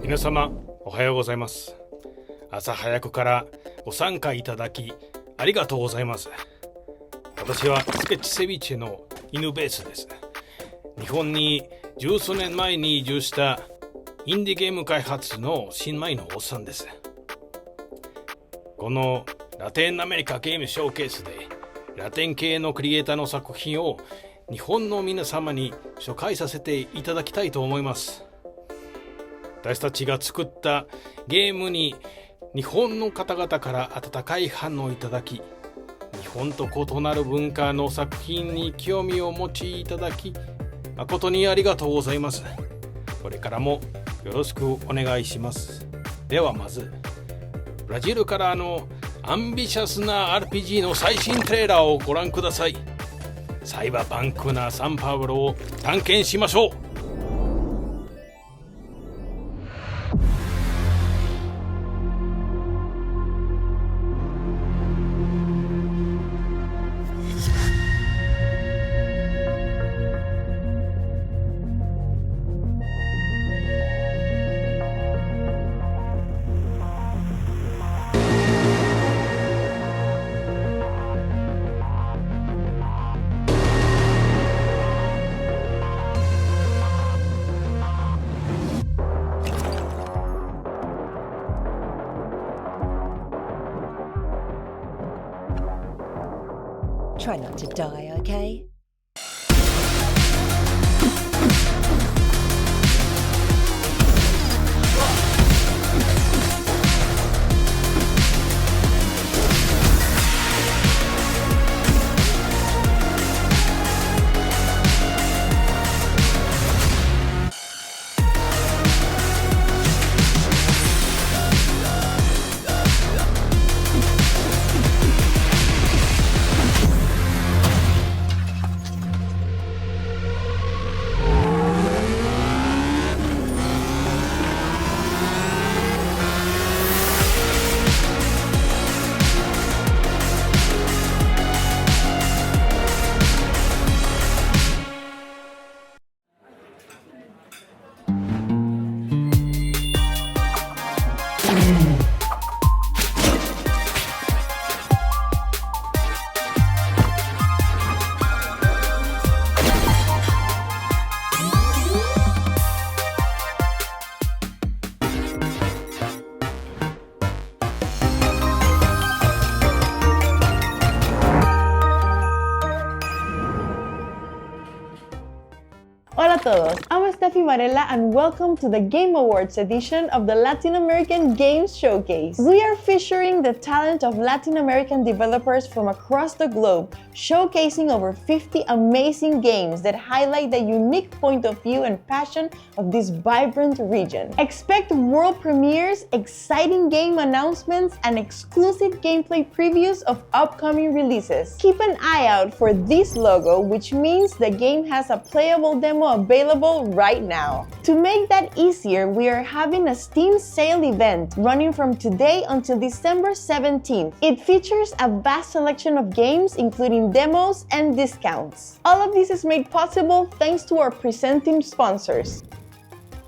皆様おはようございます。朝早くからご参加いただきありがとうございます。私はスケッチセビチェの犬ベースです。日本に十数年前に移住したインディゲーム開発の新米のおっさんです。このラテンアメリカゲームショーケースでラテン系のクリエイターの作品を日本の皆様に紹介させていただきたいと思います。私たちが作ったゲームに日本の方々から温かい反応をいただき、日本と異なる文化の作品に興味をお持ちいただき、誠にありがとうございます。これからもよろしくお願いします。ではまず、ブラジルからのアンビシャスな RPG の最新トレーラーをご覧ください。サイバーパンクなサンパウロを探検しましょう。Try not to die, okay? Hola a todos, I'm Steffi Varela and welcome to the Game Awards edition of the Latin American Games Showcase. We are featuring the talent of Latin American developers from across the globe, showcasing over 50 amazing games that highlight the unique point of view and passion of this vibrant region. Expect world premieres, exciting game announcements, and exclusive gameplay previews of upcoming releases. Keep an eye out for this logo, which means the game has a playable demo available right now. To make that easier, we are having a Steam sale event running from today until December 17th. It features a vast selection of games, including demos and discounts. All of this is made possible thanks to our presenting sponsors: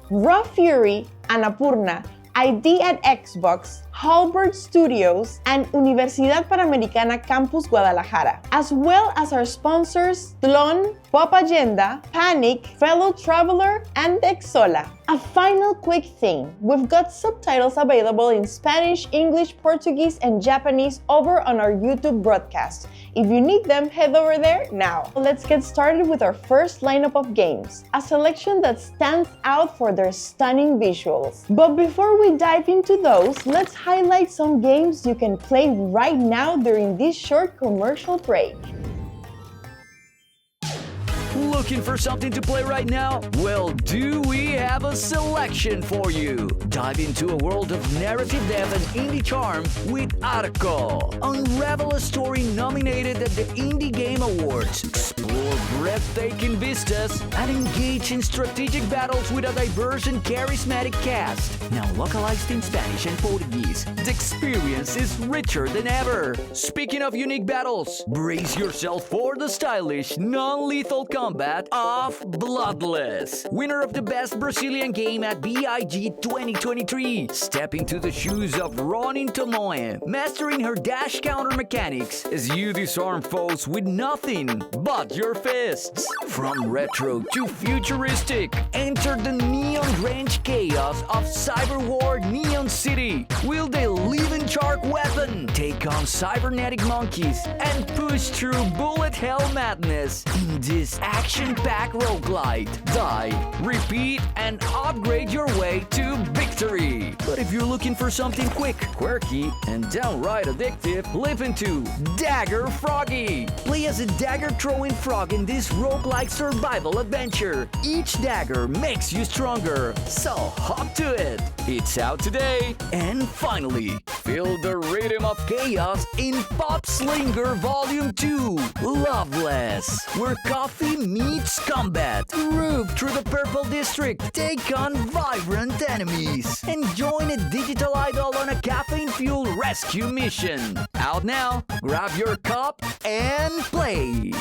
Raw Fury, Annapurna, ID at Xbox, Halberd Studios, and Universidad Panamericana Campus Guadalajara, as well as our sponsors Tlon, Pop Agenda, Panic, Fellow Traveler, and Exola. A final quick thing, we've got subtitles available in Spanish, English, Portuguese, and Japanese over on our YouTube broadcast. If you need them, head over there now. Let's get started with our first lineup of games, a selection that stands out for their stunning visuals. But before we dive into those, let's highlight some games you can play right now during this short commercial break. Looking for something to play right now? Well, do we have a selection for you? Dive into a world of narrative depth and indie charm with Arco. Unravel a story nominated at the Indie Game Awards. Explore breathtaking vistas, and engage in strategic battles with a diverse and charismatic cast. Now localized in Spanish and Portuguese, the experience is richer than ever. Speaking of unique battles, brace yourself for the stylish, non-lethal combat of Bloodless, winner of the Best Brazilian Game at BIG 2023. Step into the shoes of Ronin Tomoe, mastering her dash counter mechanics as you disarm foes with nothing but your fists. From retro to futuristic, enter the neon-drenched chaos of Cyberwar Neon City. Wield a living shark weapon, take on cybernetic monkeys, and push through bullet hell madness in this action-packed roguelite. Die, repeat, and upgrade your way to victory. But if you're looking for something quick, quirky, and downright addictive, live into Dagger Froggy. Play as a dagger-throwing frog in this roguelike survival adventure. Each dagger makes you stronger, so hop to it. It's out today. And finally, feel the rhythm of chaos in Popslinger Volume 2, Loveless, where coffee meets combat. Roof through the Purple District, take on vibrant enemies, and join a digital idol on a caffeine-fueled rescue mission. Out now, grab your cup and play.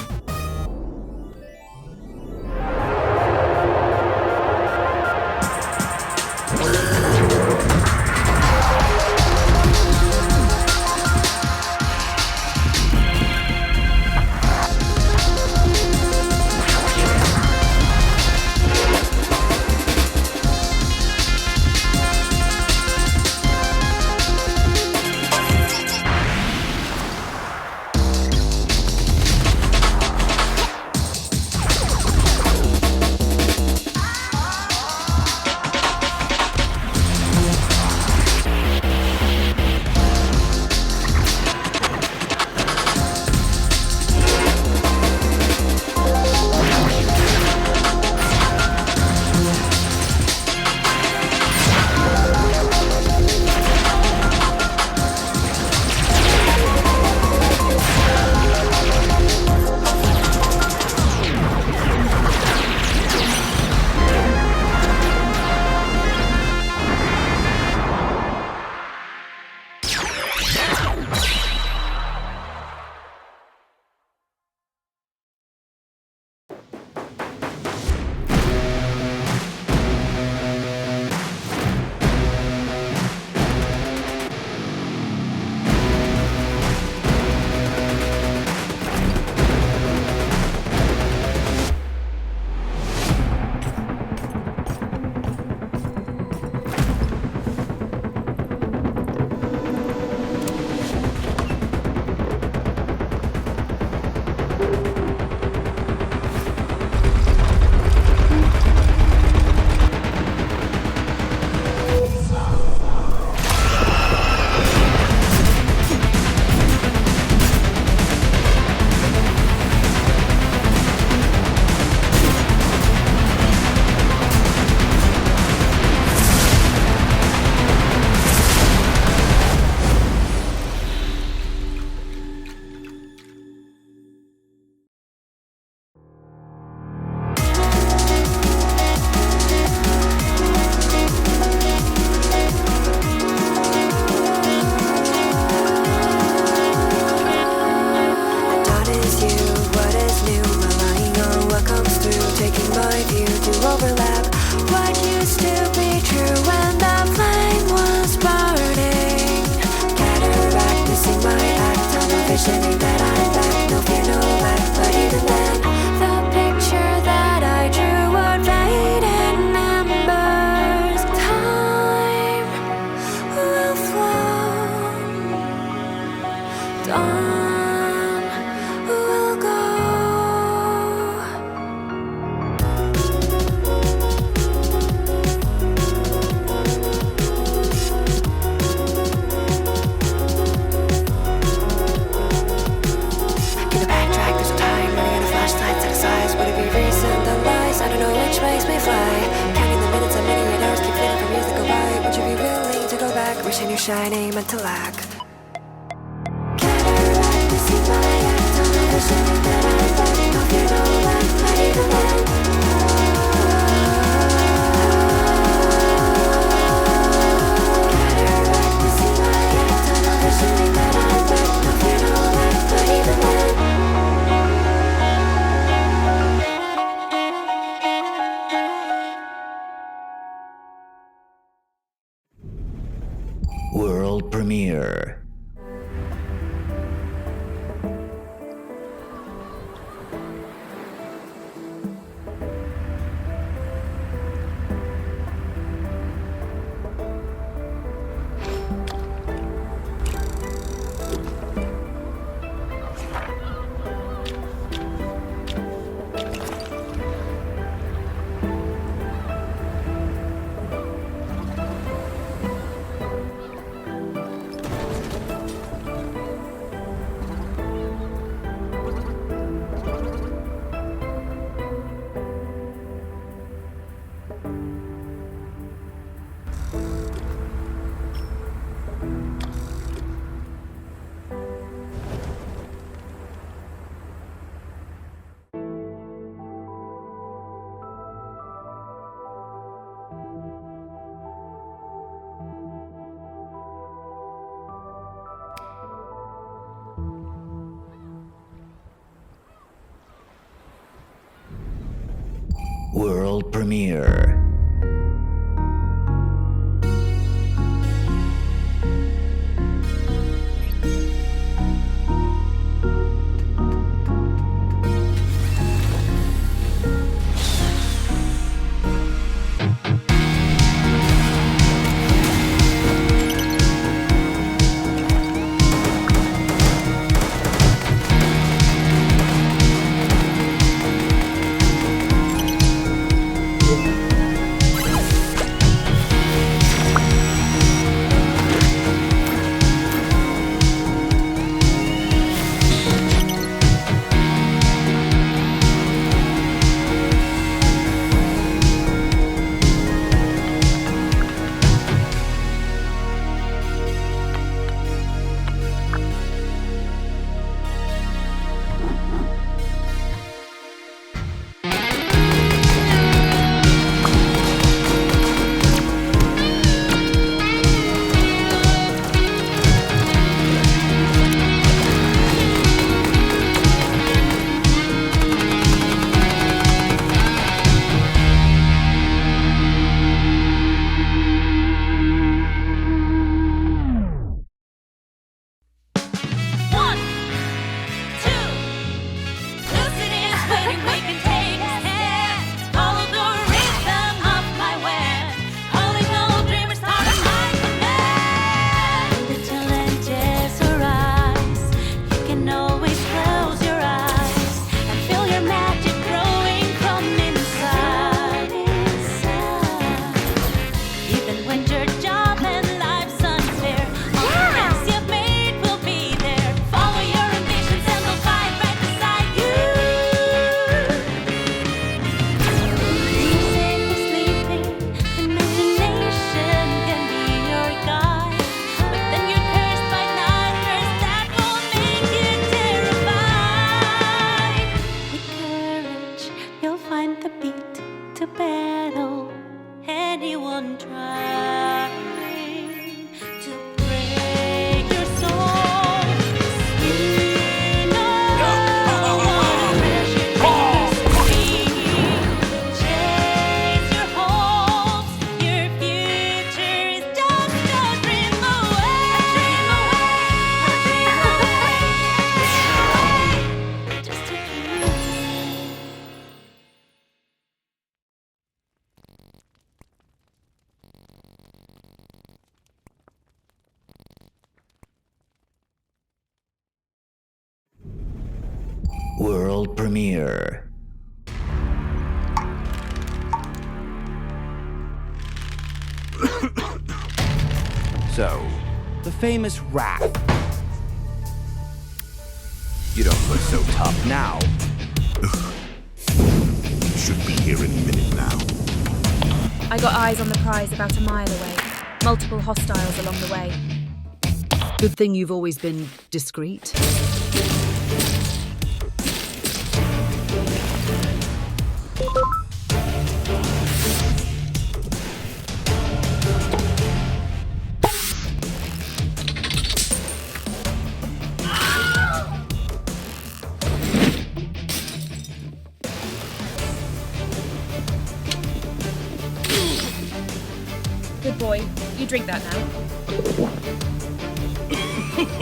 Visioning that I'm back, no fear, no lack. But even then, the picture that I drew would fade in embers. Time will flow. Dawn will go. I don't know which makes me fly. Counting the minutes and minute hours keep fading from years that go by. Would you be willing to go back? Wishing you're shining meant to lack. Cataract, this is my act. I'm visioning that I'm back. No fear, no lack. premiere. World premiere. World premiere. So, the famous Wrath. You don't look so tough now. Should be here any minute now. I got eyes on the prize about a mile away. Multiple hostiles along the way. Good thing you've always been discreet. Good boy. You drink that now. Gotcha,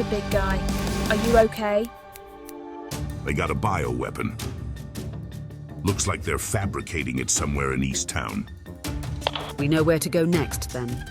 big guy. Are you okay? They got a bioweapon. Looks like they're fabricating it somewhere in East Town. We know where to go next, then.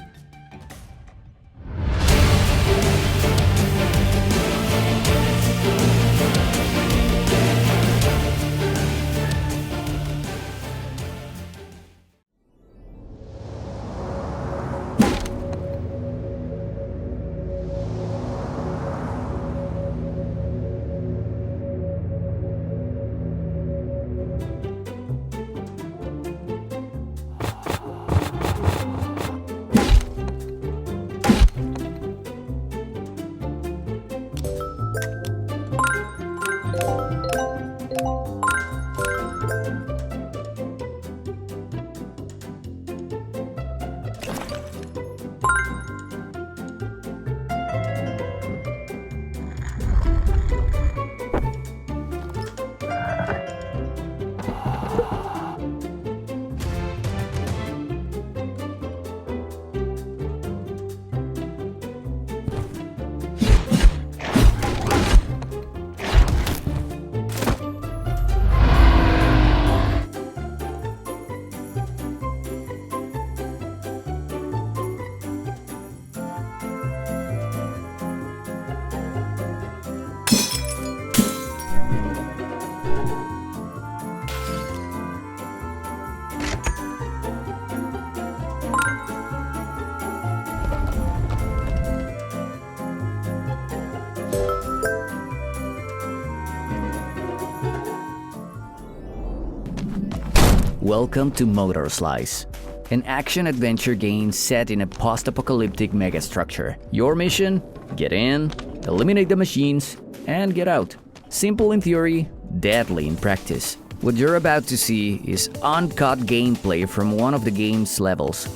Welcome to Motorslice, an action-adventure game set in a post-apocalyptic megastructure. Your mission? Get in, eliminate the machines, and get out. Simple in theory, deadly in practice. What you're about to see is uncut gameplay from one of the game's levels.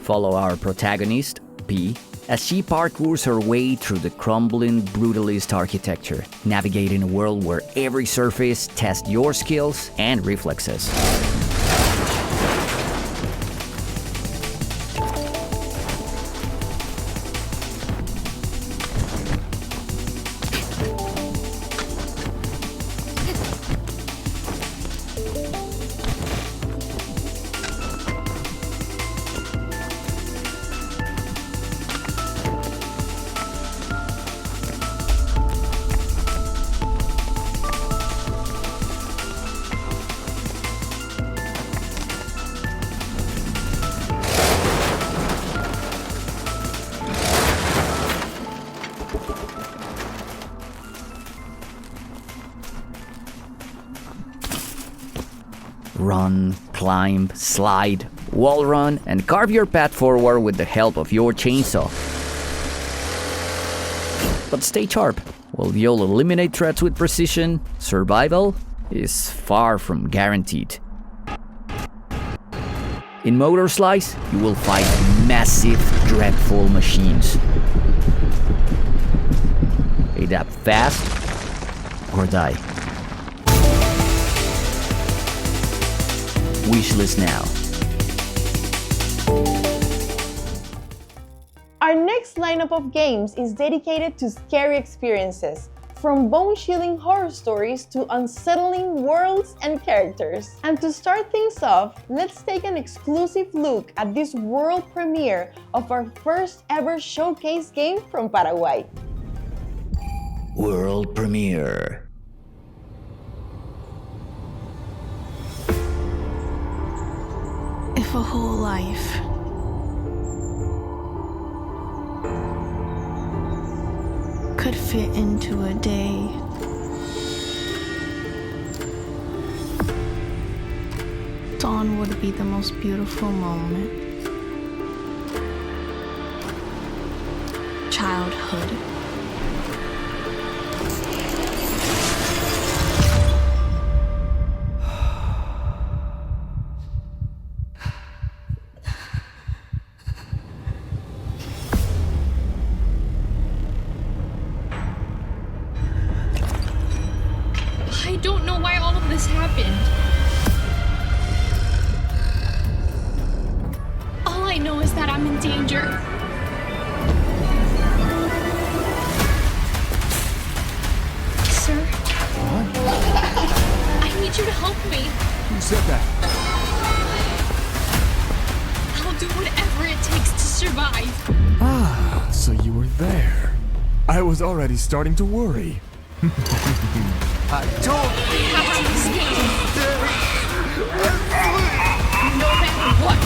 Follow our protagonist, P, as she parkours her way through the crumbling brutalist architecture, navigating a world where every surface tests your skills and reflexes. Run, climb, slide, wall run, and carve your path forward with the help of your chainsaw. But stay sharp. While you'll eliminate threats with precision, survival is far from guaranteed. In Motorslice, you will fight massive, dreadful machines. Adapt fast or die. Wishlist now. Our next lineup of games is dedicated to scary experiences, from bone-chilling horror stories to unsettling worlds and characters. And to start things off, let's take an exclusive look at this world premiere of our first ever showcase game from Paraguay. World premiere. If a whole life could fit into a day, dawn would be the most beautiful moment. Childhood. this happened. All I know is that I'm in danger. Sir? I need you to help me. Who said that? I'll do whatever it takes to survive. Ah, so you were there. I was already starting to worry. I have to escape. No matter what.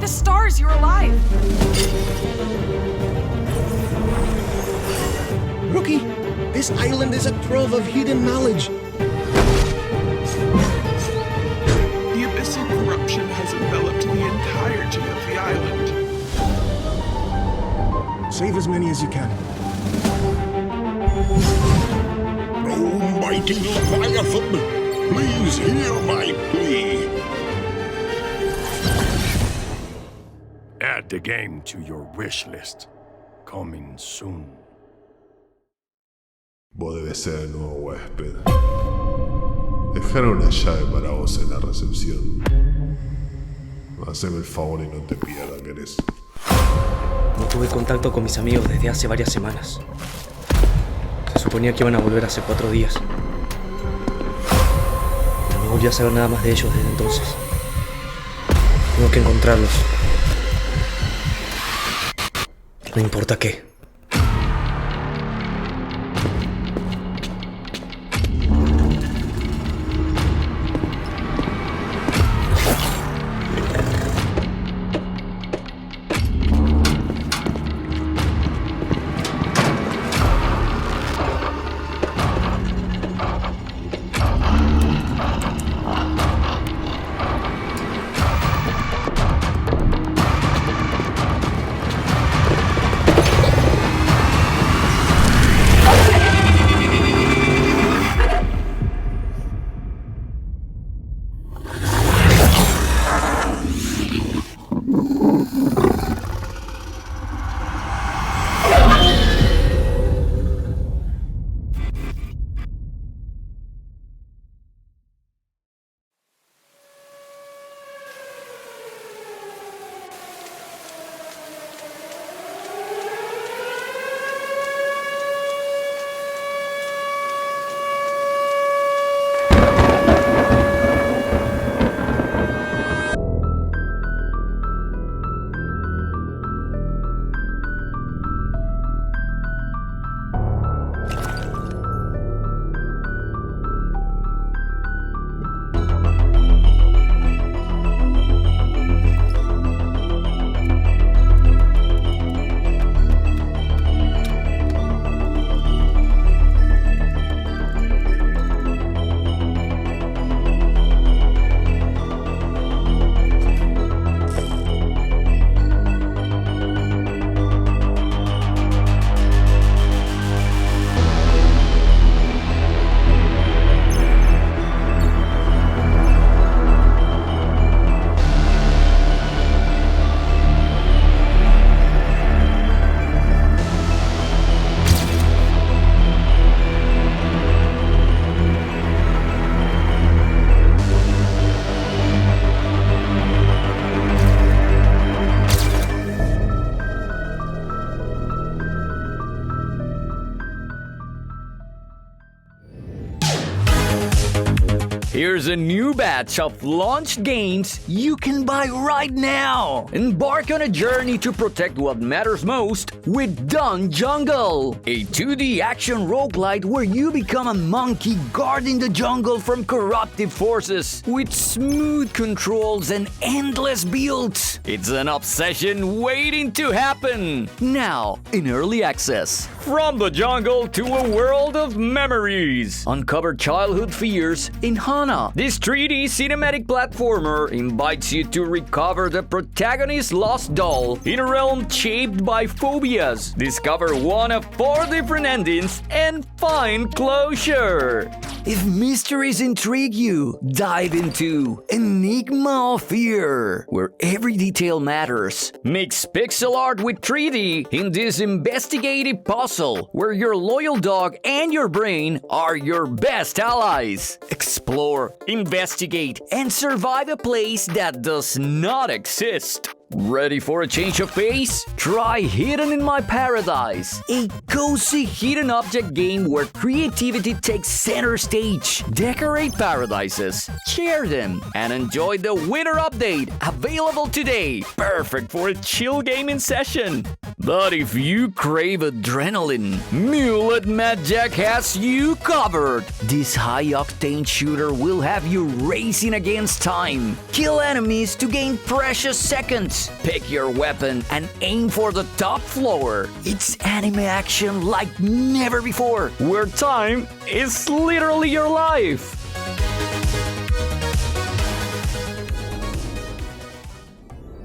the stars you're alive. Rookie, this island is a trove of hidden knowledge. The abyssal corruption has enveloped the entirety of the island. Save as many as you can. Oh, mighty Leviathan, please hear my plea. Add the game to your wish list. Coming soon. Vos debes ser el nuevo huésped. Dejaron una llave para vos en la recepción. Haceme el favor y no te pierdas, ¿querés? No tuve contacto con mis amigos desde hace varias semanas. Se suponía que iban a volver hace 4 días. Pero no volví a saber nada más de ellos desde entonces. Tengo que encontrarlos. No importa qué. Here's a new batch of launched games you can buy right now. Embark on a journey to protect what matters most with Dunjungle, a 2D action roguelite where you become a monkey guarding the jungle from corruptive forces with smooth controls and endless builds. It's an obsession waiting to happen. Now in early access. From the jungle to a world of memories. Uncover childhood fears in Hana. This 3D cinematic platformer invites you to recover the protagonist's lost doll in a realm shaped by phobias. Discover one of 4 different endings and find closure. If mysteries intrigue you, dive into Enigma of Fear, where every detail matters. Mix pixel art with 3D in this investigative puzzle, where your loyal dog and your brain are your best allies. Explore, investigate, and survive a place that does not exist. Ready for a change of pace? Try Hidden in My Paradise, a cozy hidden object game where creativity takes center stage. Decorate paradises, share them, and enjoy the winter update, available today. Perfect for a chill gaming session. But if you crave adrenaline, Mullet Madjack has you covered. This high-octane shooter will have you racing against time. Kill enemies to gain precious seconds. Pick your weapon and aim for the top floor. It's anime action like never before, where time is literally your life.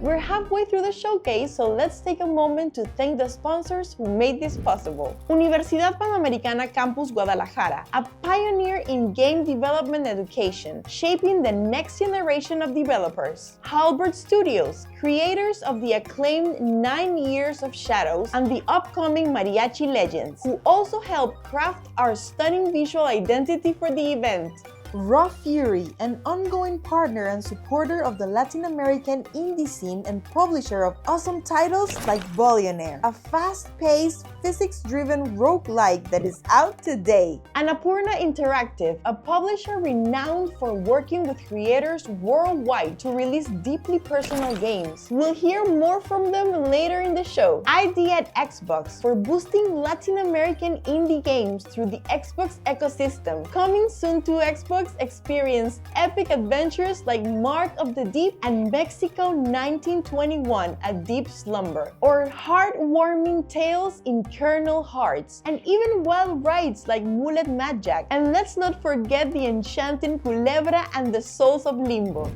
We're halfway through the showcase, so let's take a moment to thank the sponsors who made this possible. Universidad Panamericana Campus Guadalajara, a pioneer in game development education, shaping the next generation of developers. Halbert Studios, creators of the acclaimed 9 Years of Shadows and the upcoming Mariachi Legends, who also helped craft our stunning visual identity for the event. Raw Fury, an ongoing partner and supporter of the Latin American indie scene and publisher of awesome titles like Billionaire, a fast-paced, physics-driven roguelike that is out today. Annapurna Interactive, a publisher renowned for working with creators worldwide to release deeply personal games. We'll hear more from them later in the show. ID at Xbox, for boosting Latin American indie games through the Xbox ecosystem. Coming soon to Xbox, experience epic adventures like Mark of the Deep and Mexico 1921, A Deep Slumber, or heartwarming tales in Kernel Hearts, and even wild rides like Mullet Madjack. And let's not forget the enchanting Kulebra and the Souls of Limbo.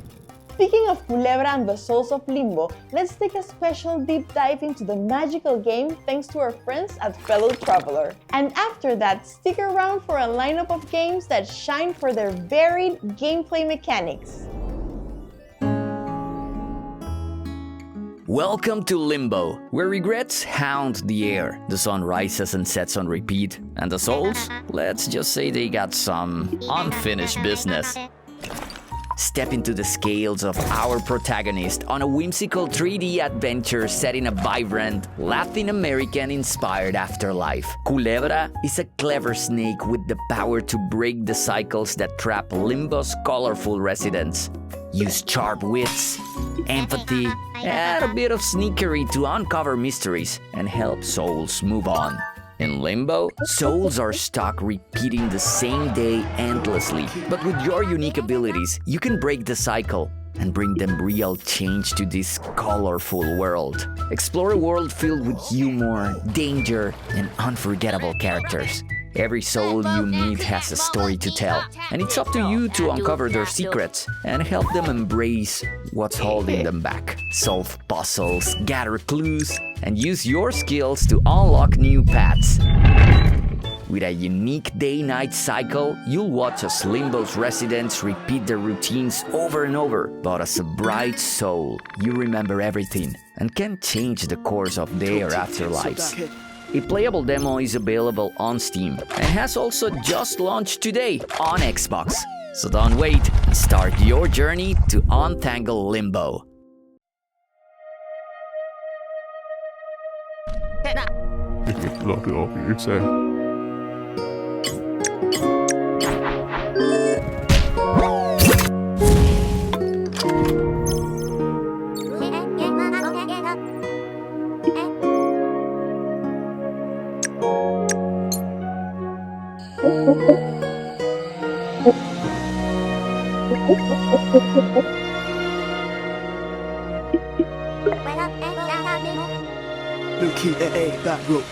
Speaking of Kulebra and the Souls of Limbo, let's take a special deep dive into the magical game thanks to our friends at Fellow Traveler. And after that, stick around for a lineup of games that shine for their varied gameplay mechanics. Welcome to Limbo, where regrets hound the air. The sun rises and sets on repeat, and the souls, let's just say they got some unfinished business. Step into the scales of our protagonist on a whimsical 3D adventure set in a vibrant, Latin American-inspired afterlife. Kulebra is a clever snake with the power to break the cycles that trap Limbo's colorful residents. Use sharp wits, empathy, and a bit of sneakery to uncover mysteries and help souls move on. In Limbo, souls are stuck repeating the same day endlessly, but with your unique abilities, you can break the cycle and bring them real change to this colorful world. Explore a world filled with humor, danger, and unforgettable characters. Every soul you meet has a story to tell, and it's up to you to uncover their secrets and help them embrace what's holding them back. Solve puzzles, gather clues, and use your skills to unlock new paths. With a unique day-night cycle, you'll watch as Limbo's residents repeat their routines over and over. But as a bright soul, you remember everything and can change the course of their afterlives. A playable demo is available on Steam and has also just launched today on Xbox. So don't wait, start your journey to untangle Limbo. Back row.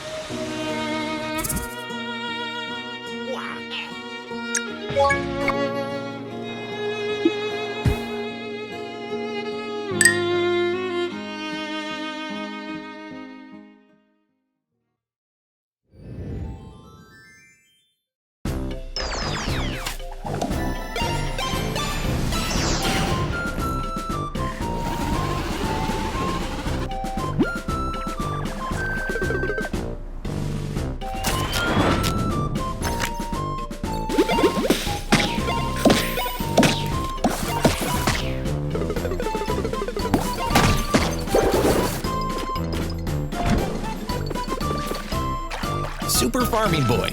Super Farming Boy.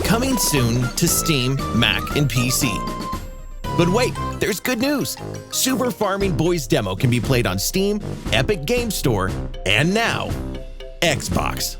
Coming soon to Steam, Mac, and PC. But wait, there's good news. Super Farming Boys demo can be played on Steam, Epic Game Store, and now, Xbox.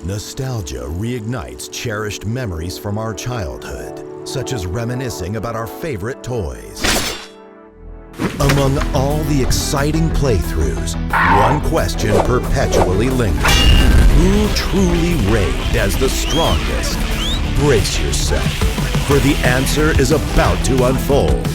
Nostalgia reignites cherished memories from our childhood, such as reminiscing about our favorite toys. Among all the exciting playthroughs, one question perpetually lingers. Who truly reigned as the strongest? Brace yourself, for the answer is about to unfold.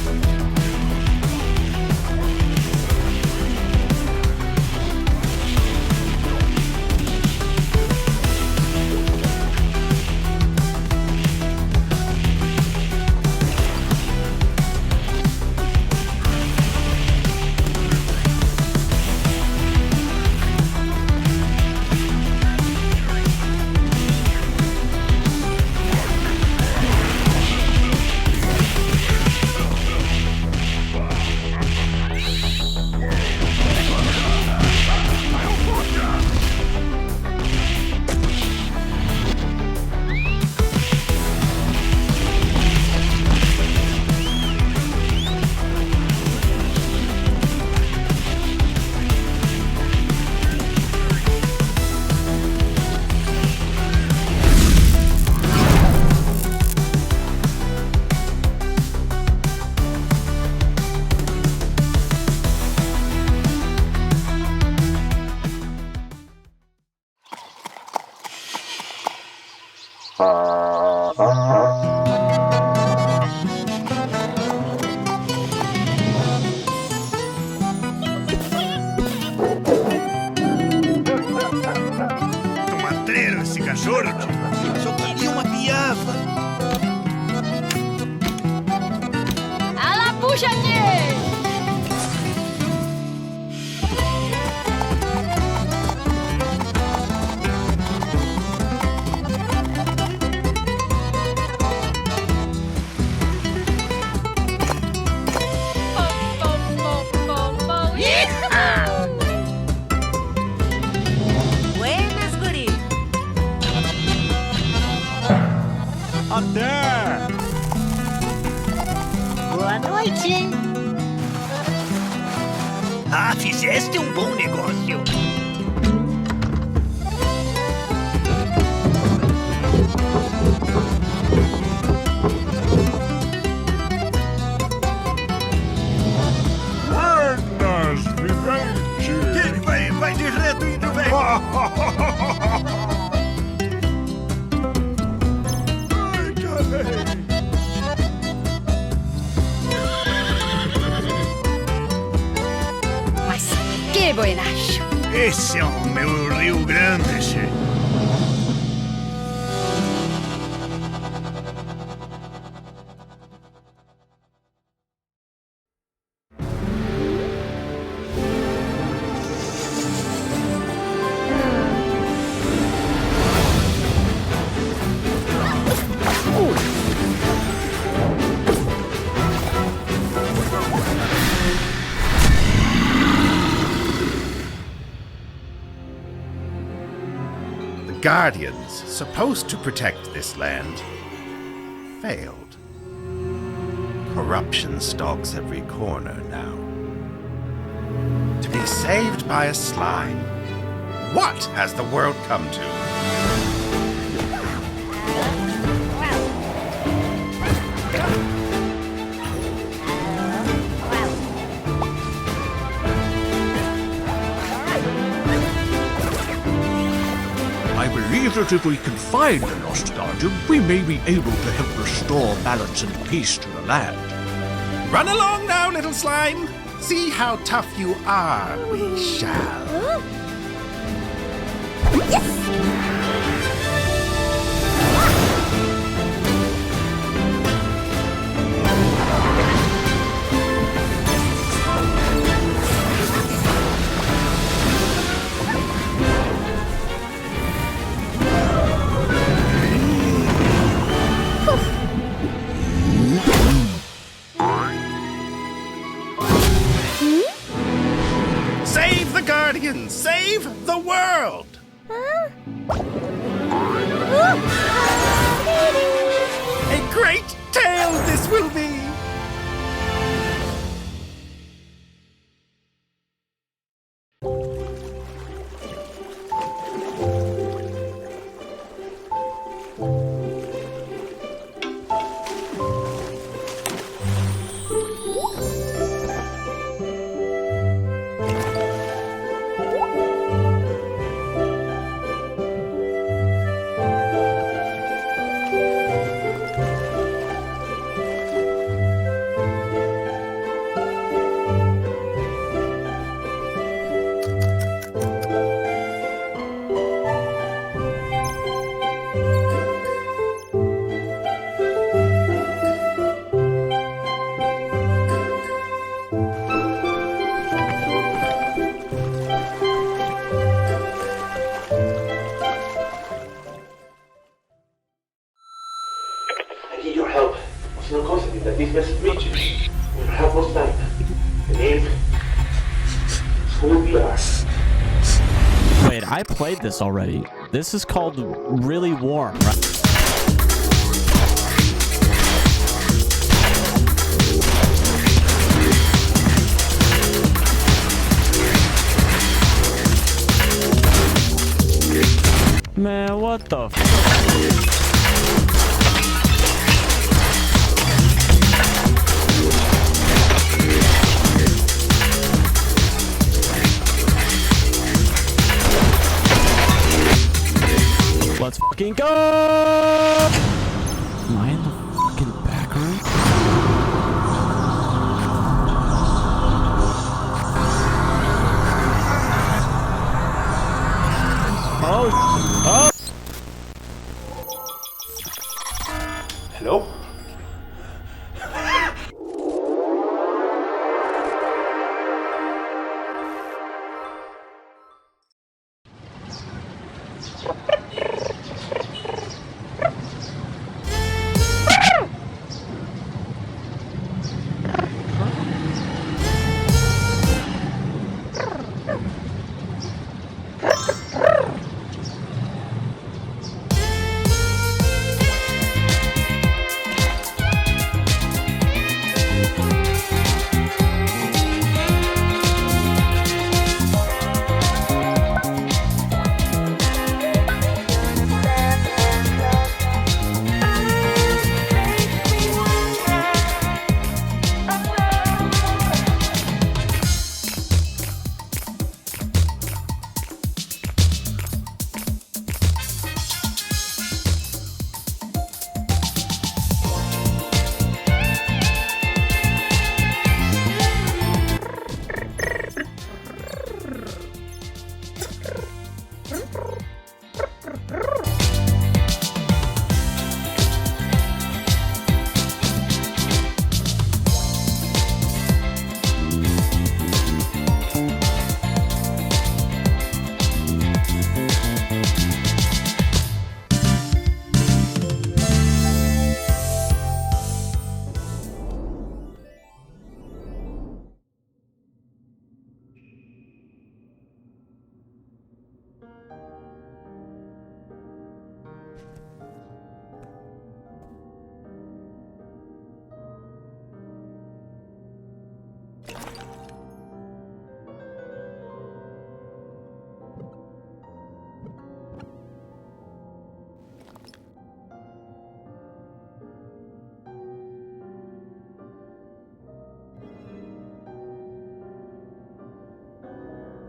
Tomatreiro esse cachorro, tio. Só queria uma piava. Ala, puxa-te! Até! Boa noite! Ah, fizeste um bom negócio. Buenas, vivente! Vai de reto, índio velho! Mas que buenacho! Esse é o meu Rio Grande, che. guardians supposed to protect this land failed. Corruption stalks every corner now. To be saved by a slime. What has the world come to? I believe that if we can find the lost guardian, we may be able to help restore balance and peace to the land. Run along now, little slime. See how tough you are, we shall. Save the Guardian! Save the world! A great tale this will be! Wait, I played this already. This is called Really Warm, right? Man, what the f- Let's fucking go! Am I in the fucking back room? Oh! Hello?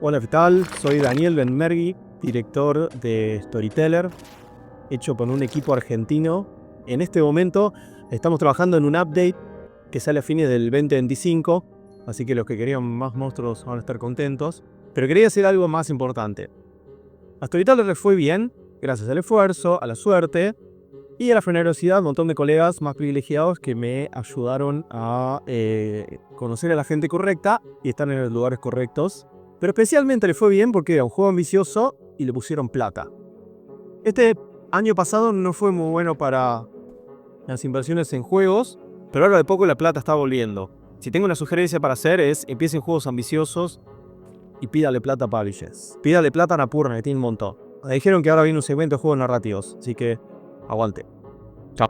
Hola, ¿qué tal? Soy Daniel Benmergui, director de Storyteller, hecho por un equipo argentino. En este momento estamos trabajando en un update que sale a fines del 2025, así que los que querían más monstruos van a estar contentos. Pero quería hacer algo más importante. A Storyteller le fue bien, gracias al esfuerzo, a la suerte y a la generosidad de un montón de colegas más privilegiados que me ayudaron a conocer a la gente correcta y estar en los lugares correctos. Pero especialmente le fue bien porque era un juego ambicioso y le pusieron plata. Este año pasado no fue muy bueno para las inversiones en juegos, pero ahora de poco la plata está volviendo. Si tengo una sugerencia para hacer es empiecen juegos ambiciosos y pídale plata a publishers. Pídale plata a Napurna, que tiene un montón. Me dijeron que ahora viene un segmento de juegos narrativos, así que aguante. Chao.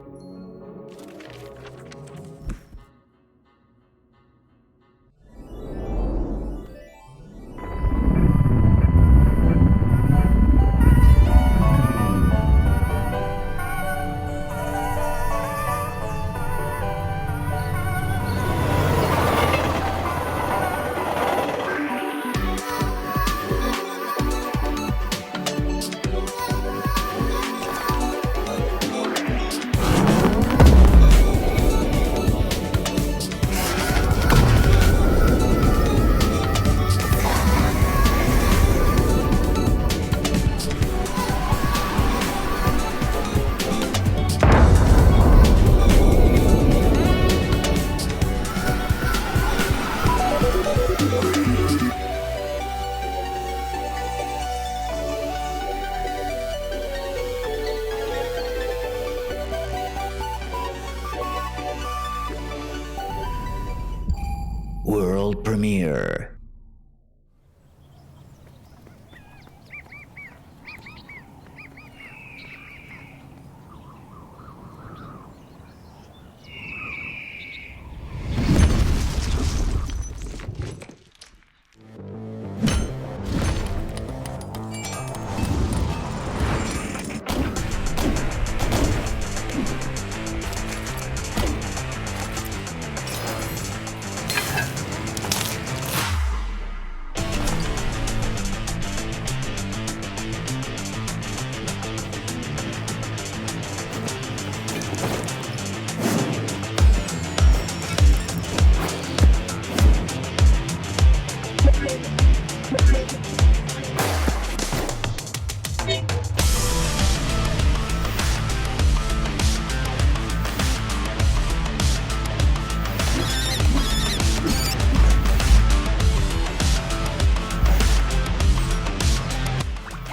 World Premiere.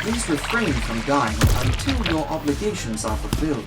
Please refrain from dying until your obligations are fulfilled.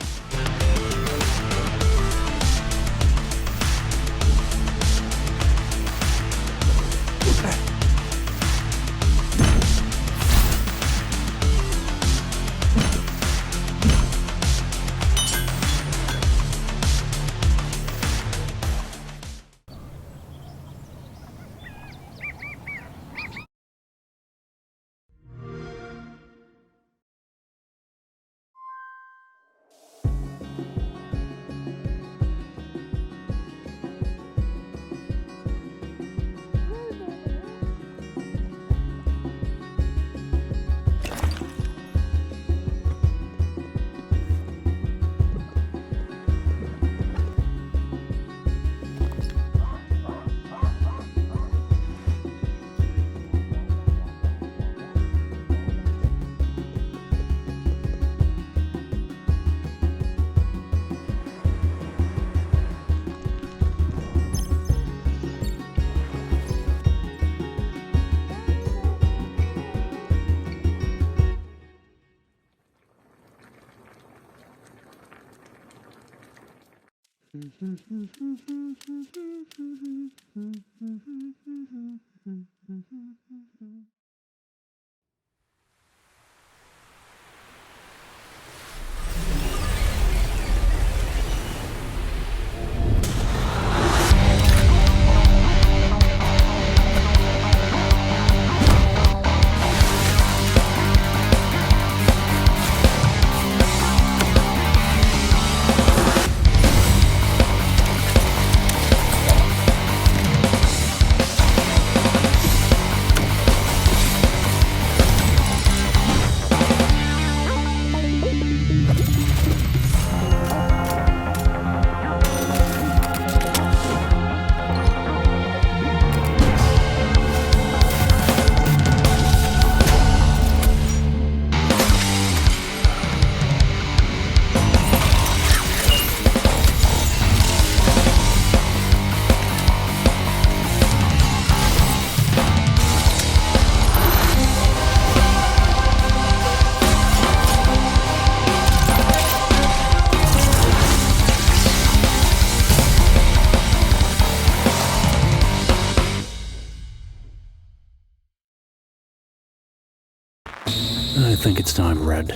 I think it's time, Red.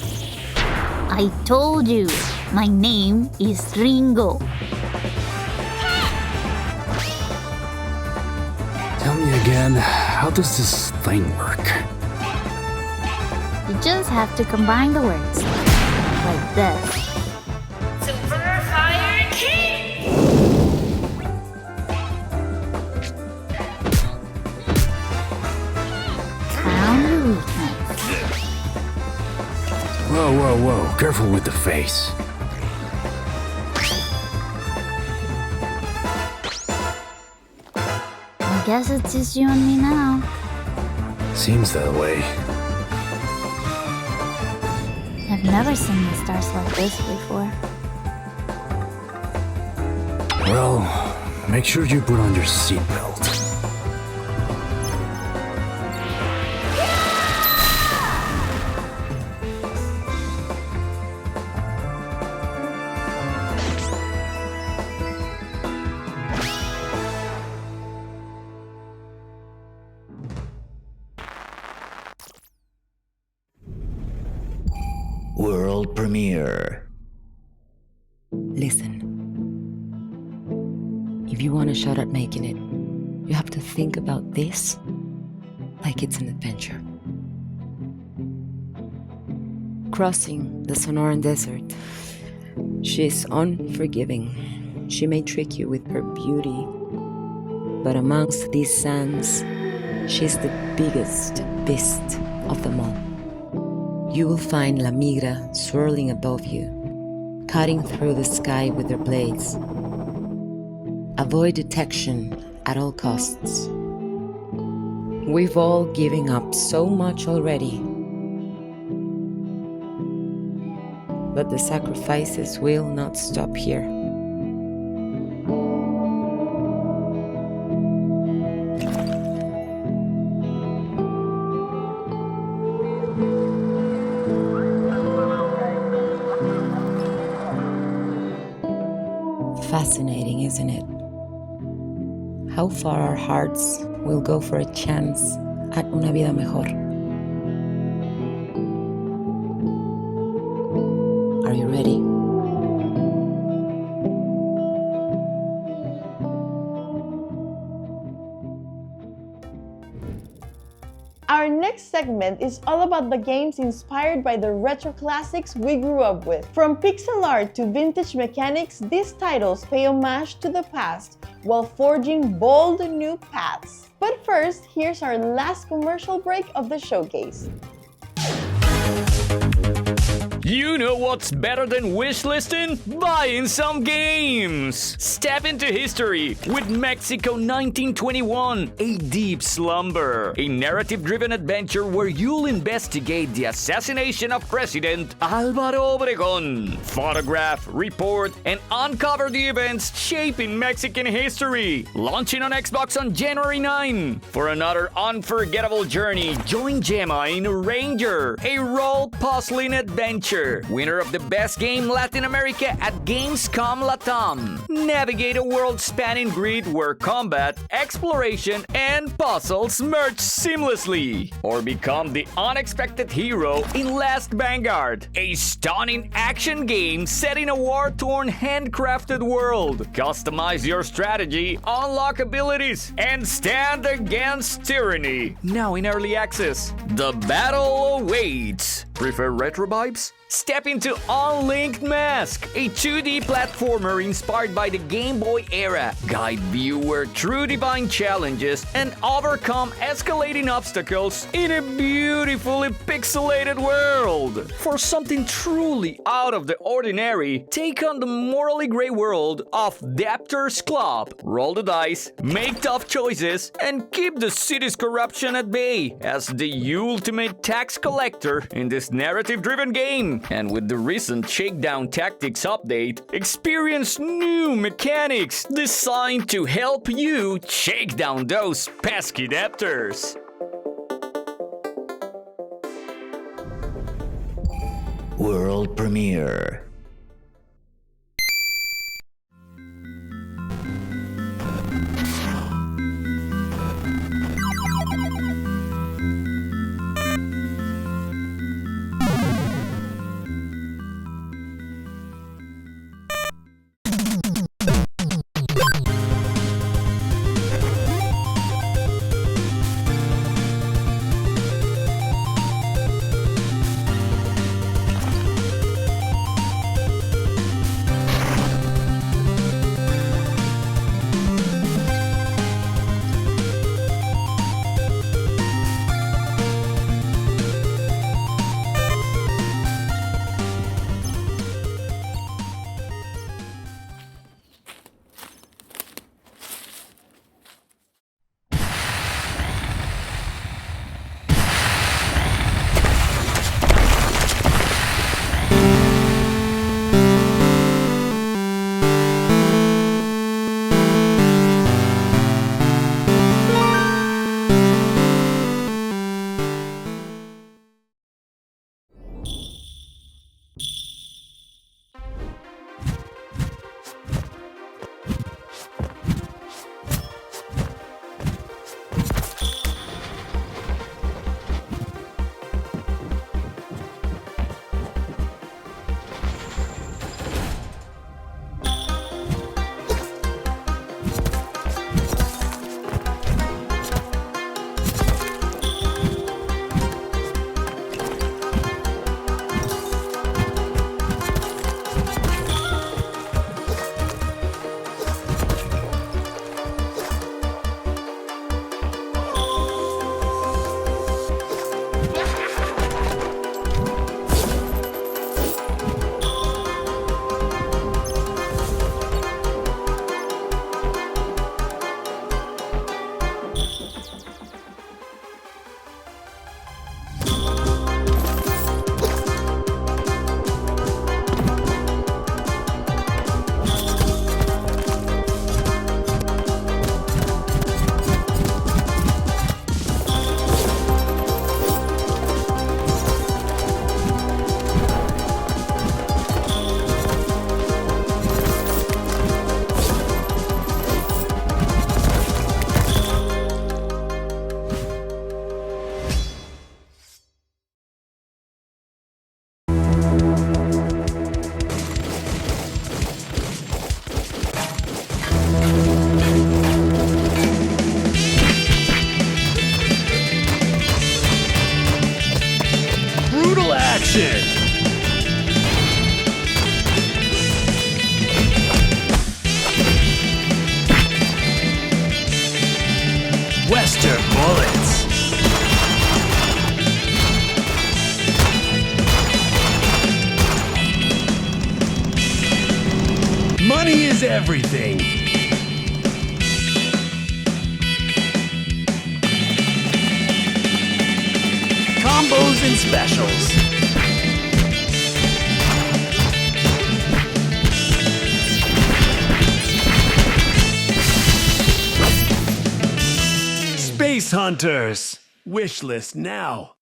I told you, my name is Ringo. Tell me again, how does this thing work? You just have to combine the words. Like this. Super Fire King! Found the weakness. Whoa. Careful with the face. I guess it's just you and me now. Seems that way. I've never seen the stars like this before. Well, make sure you put on your seatbelt. World premiere. Listen. If you want a shot at making it, you have to think about this like it's an adventure. Crossing the Sonoran Desert. She's unforgiving. She may trick you with her beauty, but amongst these sands, she's the biggest beast of them all. You will find La Migra swirling above you, cutting through the sky with their blades. Avoid detection at all costs. We've all given up so much already, but the sacrifices will not stop here. Fascinating, isn't it? How far our hearts will go for a chance at una vida mejor. Are you ready? Our next segment is all about the games inspired by the retro classics we grew up with. From pixel art to vintage mechanics, these titles pay homage to the past while forging bold new paths. But first, here's our last commercial break of the showcase. You know what's better than wishlisting? Buying some games! Step into history with Mexico 1921, A Deep Slumber, a narrative-driven adventure where you'll investigate the assassination of President Álvaro Obregón, photograph, report, and uncover the events shaping Mexican history. Launching on Xbox on January 9. For another unforgettable journey, join Gemma in Ranger, a role-puzzling adventure. Winner of the Best Game Latin America at Gamescom Latam. Navigate a world-spanning grid where combat, exploration, and puzzles merge seamlessly. Or become the unexpected hero in Last Vanguard, a stunning action game set in a war-torn handcrafted world. Customize your strategy, unlock abilities, and stand against tyranny. Now in early access. The battle awaits. Prefer retro vibes? Step into Unlinked Mask, a 2D platformer inspired by the Game Boy era. Guide viewer through divine challenges and overcome escalating obstacles in a beautifully pixelated world. For something truly out of the ordinary, take on the morally gray world of Debtors Club. Roll the dice, make tough choices, and keep the city's corruption at bay as the ultimate tax collector in this narrative-driven game. And with the recent Shakedown Tactics update, experience new mechanics designed to help you shake down those pesky debtors. World premiere. action! Western bullets! Money is everything! Combos and specials! Space Hunters! Wishlist now!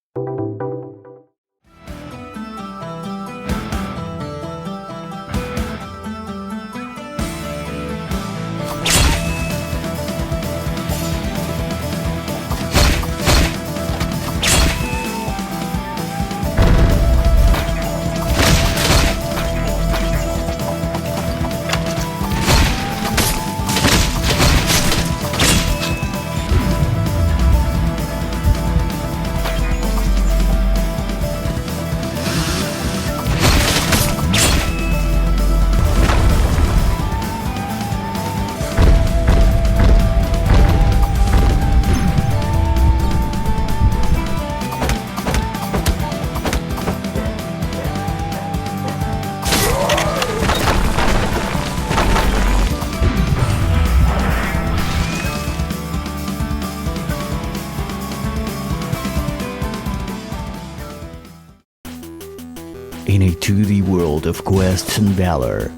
In a 2D world of quests and valor,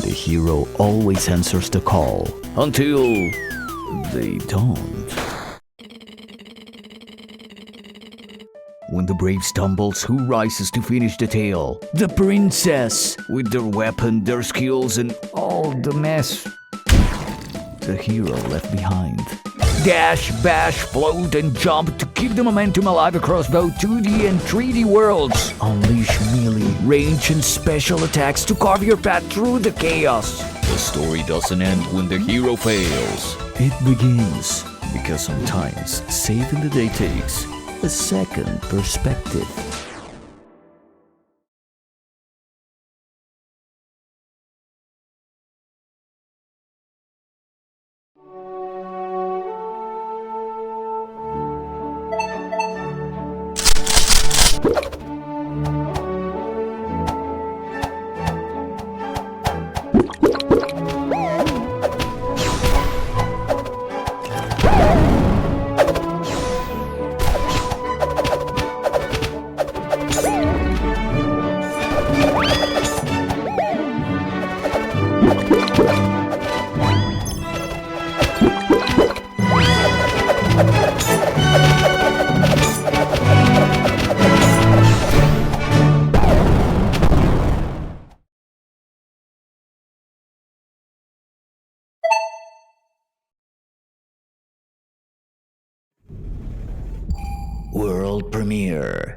the hero always answers the call until they don't. When the brave stumbles, who rises to finish the tale? The princess, with their weapon, their skills, and all the mess the hero left behind. Dash, bash, float, and jump to keep the momentum alive across both 2D and 3D worlds. Unleash melee, range, and special attacks to carve your path through the chaos. The story doesn't end when the hero fails. It begins, because sometimes saving the day takes a second perspective. World premiere.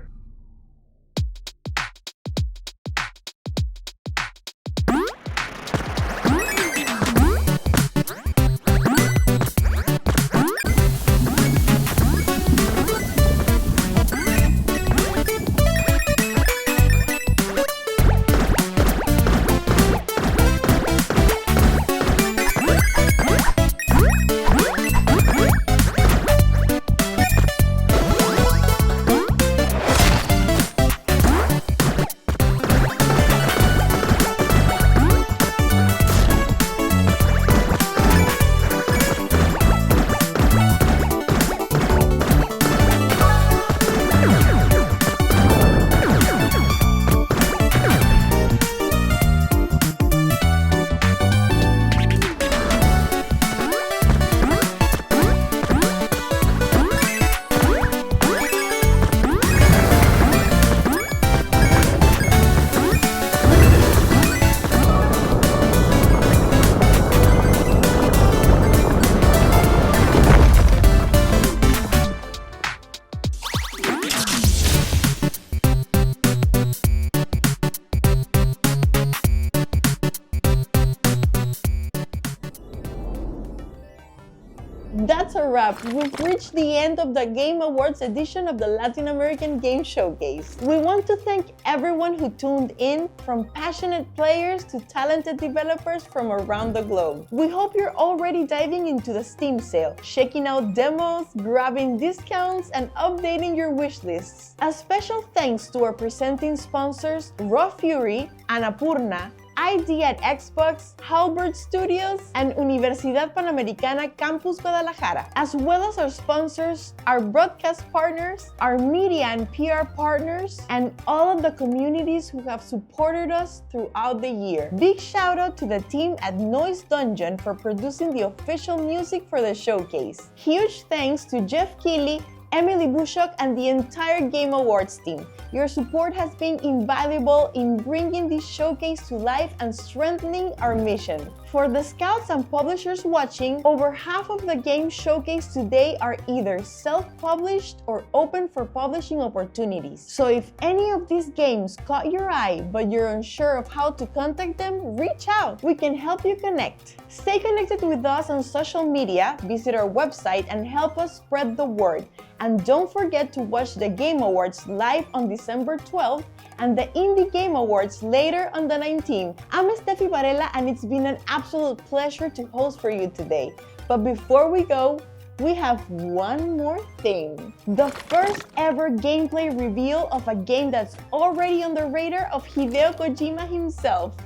wrap, we've reached the end of the Game Awards edition of the Latin American Game Showcase. We want to thank everyone who tuned in, from passionate players to talented developers from around the globe. We hope you're already diving into the Steam sale, checking out demos, grabbing discounts, and updating your wish lists. A special thanks to our presenting sponsors, Raw Fury, Annapurna, ID at Xbox, Halberd Studios, and Universidad Panamericana Campus Guadalajara, as well as our sponsors, our broadcast partners, our media and PR partners, and all of the communities who have supported us throughout the year. Big shout out to the team at Noise Dungeon for producing the official music for the showcase. Huge thanks to Jeff Keighley, Emily Bushok, and the entire Game Awards team. Your support has been invaluable in bringing this showcase to life and strengthening our mission. For the scouts and publishers watching, over half of the game showcase today are either self-published or open for publishing opportunities. So if any of these games caught your eye but you're unsure of how to contact them, reach out. We can help you connect. Stay connected with us on social media, visit our website, and help us spread the word. And don't forget to watch the Game Awards live on December 12th and the Indie Game Awards later on the 19th. I'm Steffi Varela, and it's been an absolute pleasure to host for you today. But before we go, we have one more thing. The first ever gameplay reveal of a game that's already on the radar of Hideo Kojima himself.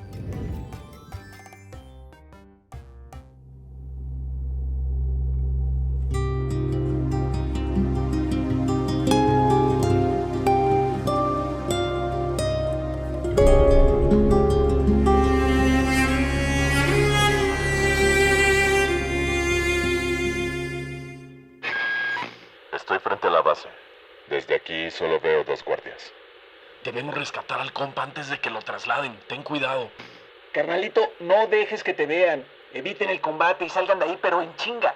Estoy frente a la base. Desde aquí solo veo 2 guardias. Debemos rescatar al compa antes de que lo trasladen. Ten cuidado. Carnalito, no dejes que te vean. Eviten el combate y salgan de ahí, pero en chinga.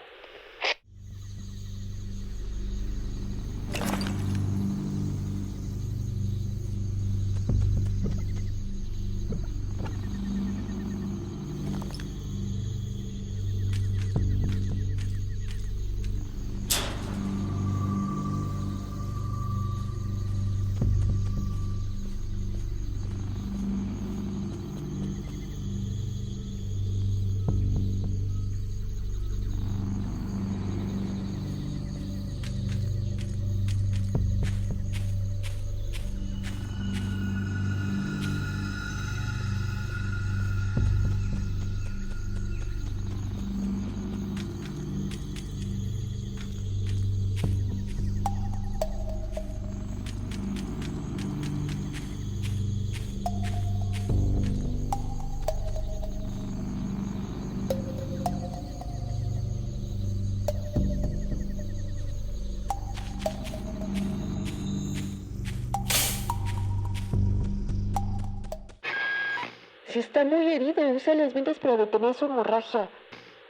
Si está muy herido, usa las vendas para detener su hemorragia.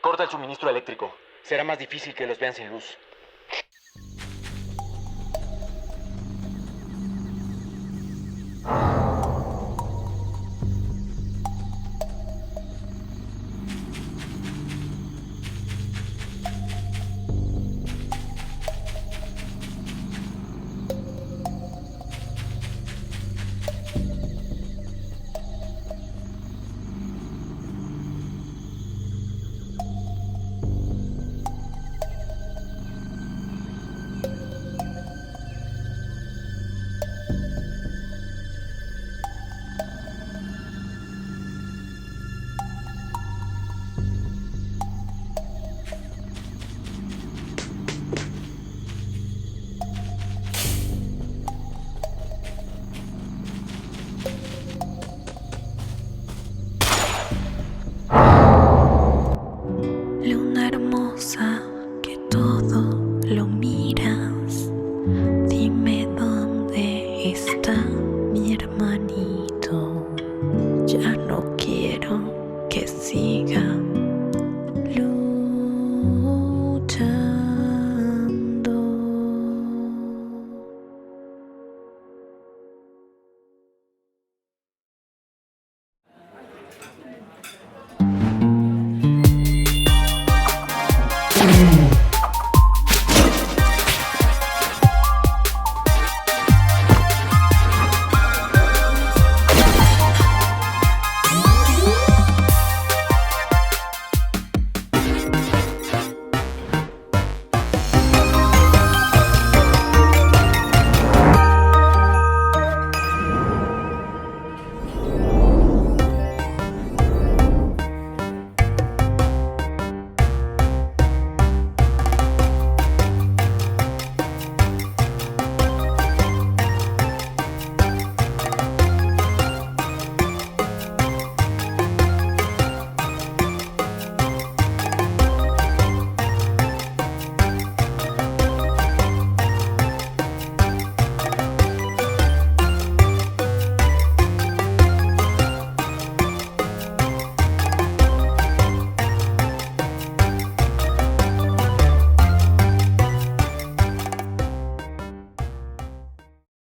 Corta el suministro eléctrico. Será más difícil que los vean sin luz.